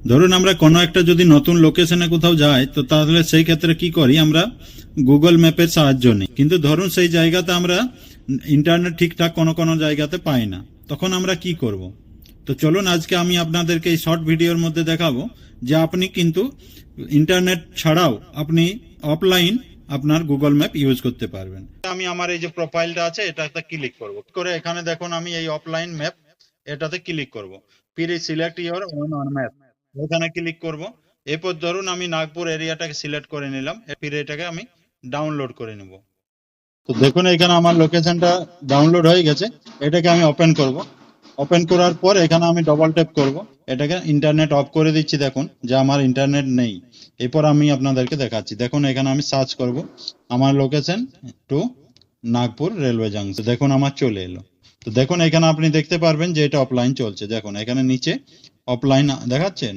ধরুন আমরা কোনো একটা যদি নতুন লোকেশনে কোথাও যাই, তো তাহলে সেই ক্ষেত্রে কি করি, আমরা গুগল ম্যাপের সাহায্য নিই। কিন্তু ধরুন সেই জায়গাতে আমরা ইন্টারনেট ঠিকঠাক কোনো কোনো জায়গাতে পাই না, তখন আমরা কি করব? তো চলুন আজকে আমি আপনাদেরকে এই শর্ট ভিডিওর মধ্যে দেখাবো যে আপনি কিন্তু ইন্টারনেট ছাড়াও আপনি অফলাইন আপনার গুগল ম্যাপ ইউজ করতে পারবেন। আমি আমার এই যে প্রোফাইলটা আছে এটাতে ক্লিক করব, করে এখানে দেখুন আমি এই অফলাইন ম্যাপ এটাতে ক্লিক করব। ফিরে select your own on map, এখানে ক্লিক করব। এরপর ধরুন আমি নাগপুর এরিয়াটাকে সিলেক্ট করে নিলাম, ফিরে এটাকে আমি ডাউনলোড করে নেব। তো দেখুন এখানে আমার লোকেশনটা ডাউনলোড হয়ে গেছে, এটাকে আমি ওপেন করব। ওপেন করার পর এখানে আমি ডবল ট্যাপ করব, এটাকে ইন্টারনেট অফ করে দিচ্ছি। দেখুন যে আমার ইন্টারনেট নেই। এরপর আমি আপনাদেরকে দেখাচ্ছি। দেখুন এখানে আমি সার্চ করব আমার location to Nagpur railway junction, দেখুন আমার চলে এলো। তো দেখুন এখানে আপনি দেখতে পারবেন যে এটা অফলাইন চলছে। দেখুন এখানে নিচে অফলাইন দেখাচ্ছে।